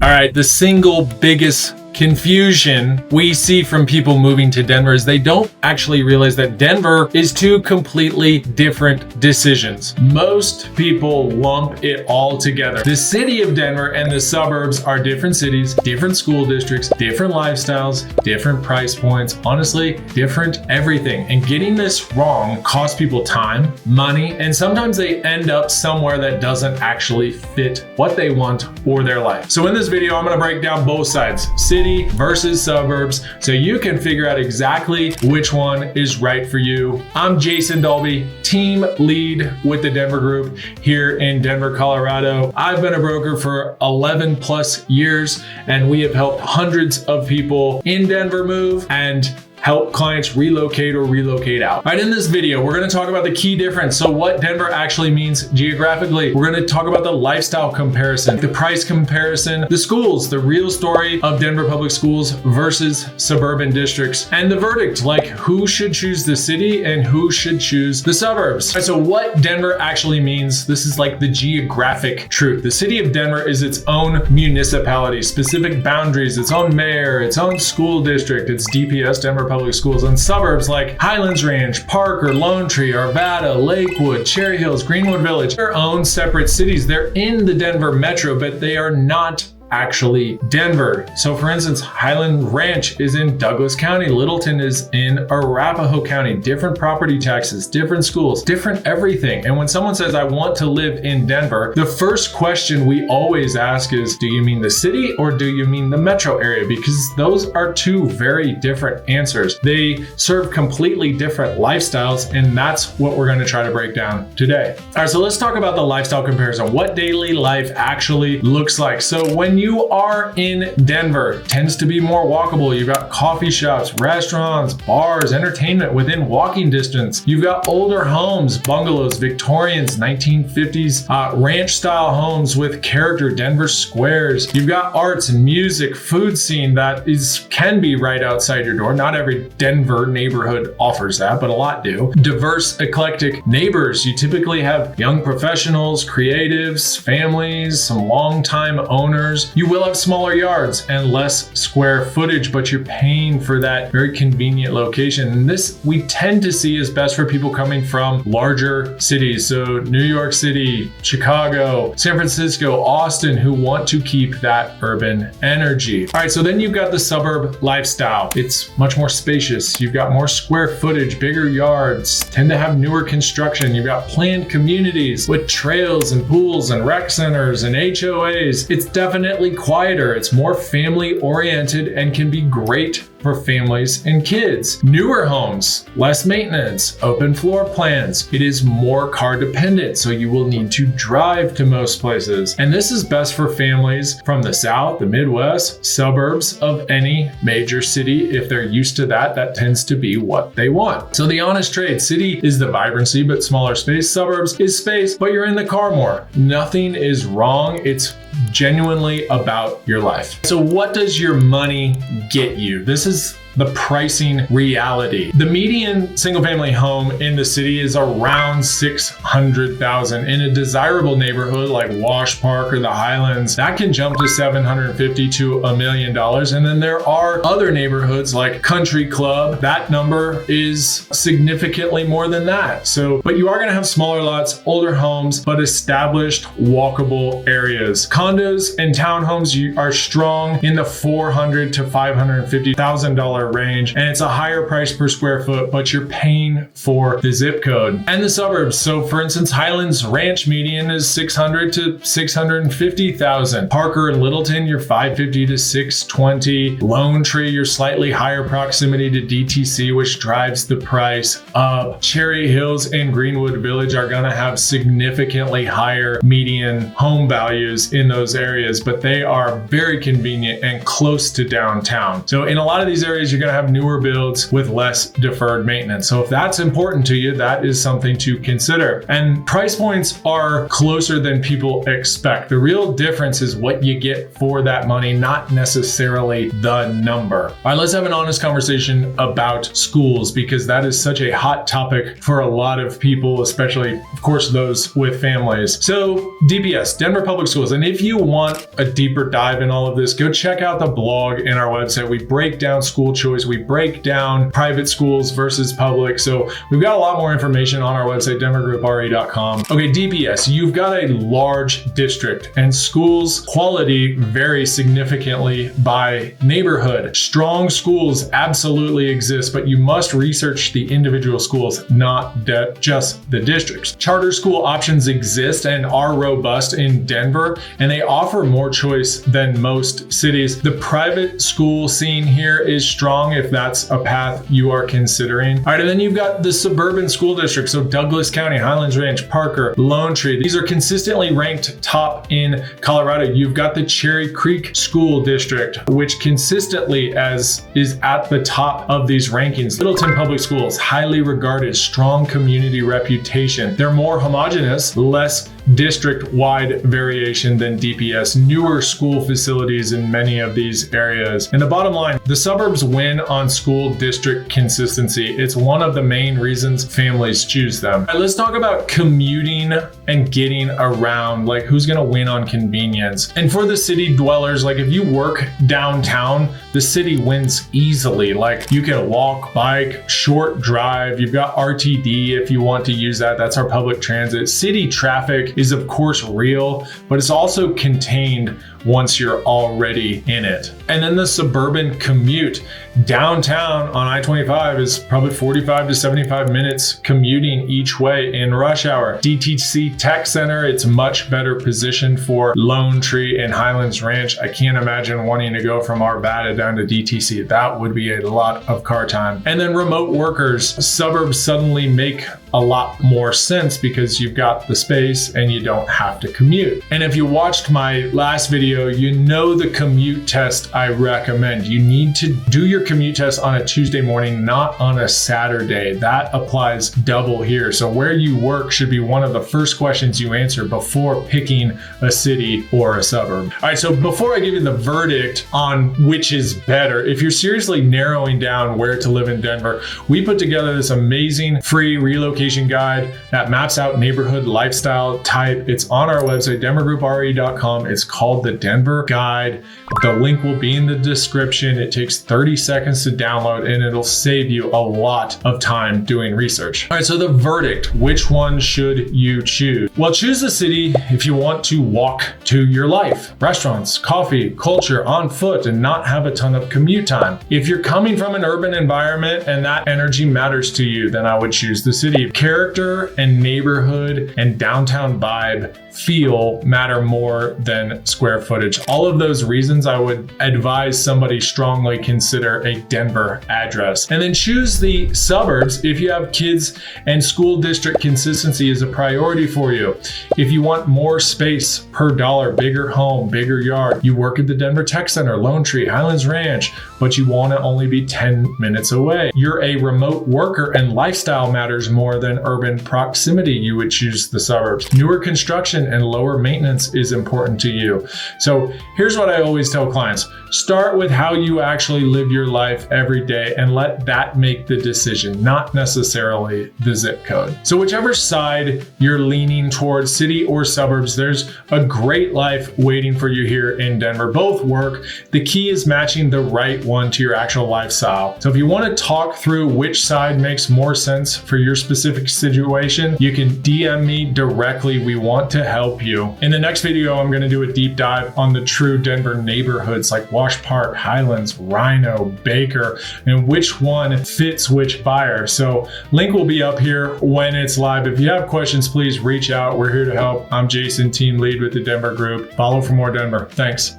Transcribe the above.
All right, the single biggest confusion we see from people moving to Denver is they don't actually realize that Denver is two completely different decisions. Most people lump it all together. The city of Denver and the suburbs are different cities, different school districts, different lifestyles, different price points, honestly, different everything. And getting this wrong costs people time, money, and sometimes they end up somewhere that doesn't actually fit what they want or their life. So in this video, I'm gonna break down both sides, city versus suburbs, so you can figure out exactly which one is right for you. I'm Jason Dalbey, team lead with the Denver Group here in Denver, Colorado. I've been a broker for 11 plus years, and we have helped hundreds of people in Denver move and help clients relocate or relocate out. All right, in this video, we're gonna talk about the key difference. So what Denver actually means geographically. We're gonna talk about the lifestyle comparison, the price comparison, the schools, the real story of Denver public schools versus suburban districts, and the verdict, like who should choose the city and who should choose the suburbs. All right, so what Denver actually means, this is like the geographic truth. The city of Denver is its own municipality, specific boundaries, its own mayor, its own school district, its DPS, Denver Public Schools, and suburbs like Highlands Ranch, Parker, Lone Tree, Arvada, Lakewood, Cherry Hills, Greenwood Village, their own separate cities. They're in the Denver metro, but they are not actually Denver. So for instance, Highland Ranch is in Douglas County, Littleton is in Arapahoe County, different property taxes, different schools, different everything. And when someone says, I want to live in Denver, the first question we always ask is, do you mean the city or do you mean the metro area? Because those are two very different answers. They serve completely different lifestyles, and that's what we're going to try to break down today. All right, so let's talk about the lifestyle comparison, what daily life actually looks like. So when you are in Denver, it tends to be more walkable. You've got coffee shops, restaurants, bars, entertainment within walking distance. You've got older homes, bungalows, Victorians, 1950s, ranch style homes with character, Denver squares. You've got arts and music, food scene that can be right outside your door. Not every Denver neighborhood offers that, but a lot do. Diverse, eclectic neighbors. You typically have young professionals, creatives, families, some longtime owners. You will have smaller yards and less square footage, but you're paying for that very convenient location. And this we tend to see is best for people coming from larger cities. So New York City, Chicago, San Francisco, Austin, who want to keep that urban energy. All right, so then you've got the suburb lifestyle. It's much more spacious. You've got more square footage, bigger yards, tend to have newer construction. You've got planned communities with trails and pools and rec centers and HOAs. It's definitely quieter, it's more family oriented and can be great for families and kids. Newer homes, less maintenance, open floor plans. It is more car dependent, so you will need to drive to most places. And this is best for families from the South, the Midwest, suburbs of any major city. If they're used to that, that tends to be what they want. So the honest trade, city is the vibrancy, but smaller space. Suburbs is space, but you're in the car more. Nothing is wrong. It's genuinely about your life. So what does your money get you? This is the pricing reality. The median single family home in the city is around $600,000. In a desirable neighborhood like Wash Park or the Highlands, that can jump to $750,000 to $1 million. And then there are other neighborhoods like Country Club. That number is significantly more than that. So, but you are gonna have smaller lots, older homes, but established walkable areas. Condos and townhomes are strong in the $400,000 to $550,000 range, and it's a higher price per square foot, but you're paying for the zip code. And the suburbs, so for instance, Highlands Ranch median is $600,000 to $650,000. Parker and Littleton, you're $550,000 to $620,000. Lone Tree, you're slightly higher proximity to DTC, which drives the price up. Cherry Hills and Greenwood Village are gonna have significantly higher median home values in those areas, but they are very convenient and close to downtown. So in a lot of these areas, you're going to have newer builds with less deferred maintenance. So if that's important to you, that is something to consider. And price points are closer than people expect. The real difference is what you get for that money, not necessarily the number. All right, let's have an honest conversation about schools, because that is such a hot topic for a lot of people, especially, of course, those with families. So DPS, Denver Public Schools. And if you want a deeper dive in all of this, go check out the blog in our website. We break down school choice. We break down private schools versus public. So we've got a lot more information on our website, denvergroupre.com. Okay, DPS, you've got a large district and schools quality varies significantly by neighborhood. Strong schools absolutely exist, but you must research the individual schools, not just the districts. Charter school options exist and are robust in Denver, and they offer more choice than most cities. The private school scene here is strong if that's a path you are considering. All right, and then you've got the suburban school districts. So Douglas County, Highlands Ranch, Parker, Lone Tree. These are consistently ranked top in Colorado. You've got the Cherry Creek School District, which consistently is at the top of these rankings. Littleton Public Schools, highly regarded, strong community reputation. They're more homogeneous, less district-wide variation than DPS, newer school facilities in many of these areas. And the bottom line, the suburbs win on school district consistency. It's one of the main reasons families choose them. All right, let's talk about commuting and getting around, like who's gonna win on convenience. And for the city dwellers, like if you work downtown, the city wins easily. Like you can walk, bike, short drive. You've got RTD if you want to use that. That's our public transit. City traffic is of course real, but it's also contained once you're already in it. And then the suburban commute. Downtown on I-25 is probably 45 to 75 minutes commuting each way in rush hour. DTC Tech Center, it's much better positioned for Lone Tree and Highlands Ranch. I can't imagine wanting to go from Arvada down to DTC. That would be a lot of car time. And then remote workers, suburbs suddenly make a lot more sense because you've got the space and you don't have to commute. And if you watched my last video, you know the commute test I recommend. You need to do your commute test on a Tuesday morning, not on a Saturday. That applies double here. So where you work should be one of the first questions you answer before picking a city or a suburb. All right, so before I give you the verdict on which is better, if you're seriously narrowing down where to live in Denver, we put together this amazing free relocation guide that maps out neighborhood lifestyle type. It's on our website, denvergroupre.com. It's called the Denver Guide. The link will be in the description. It takes 30 seconds to download and it'll save you a lot of time doing research. All right, so the verdict, which one should you choose? Well, choose the city if you want to walk to your life, restaurants, coffee, culture, on foot, and not have a ton of commute time. If you're coming from an urban environment and that energy matters to you, then I would choose the city. Character and neighborhood and downtown vibe feel matter more than square footage. All of those reasons, I would advise somebody strongly consider a Denver address. And then choose the suburbs if you have kids and school district consistency is a priority for you. If you want more space per dollar, bigger home, bigger yard, you work at the Denver Tech Center, Lone Tree, Highlands Ranch, but you want to only be 10 minutes away. You're a remote worker and lifestyle matters more than urban proximity, you would choose the suburbs. Newer construction and lower maintenance is important to you. So here's what I always tell clients. Start with how you actually live your life every day and let that make the decision, not necessarily the zip code. So whichever side you're leaning towards, city or suburbs, there's a great life waiting for you here in Denver. Both work. The key is matching the right one to your actual lifestyle. So if you want to talk through which side makes more sense for your specific situation, you can DM me directly. We want to help you. In the next video, I'm going to do a deep dive on the true Denver neighborhoods like Wash Park, Highlands, Rhino, Baker, and which one fits which buyer. So link will be up here when it's live. If you have questions, please reach out. We're here to help. I'm Jason, team lead with the Denver Group. Follow for more Denver. Thanks.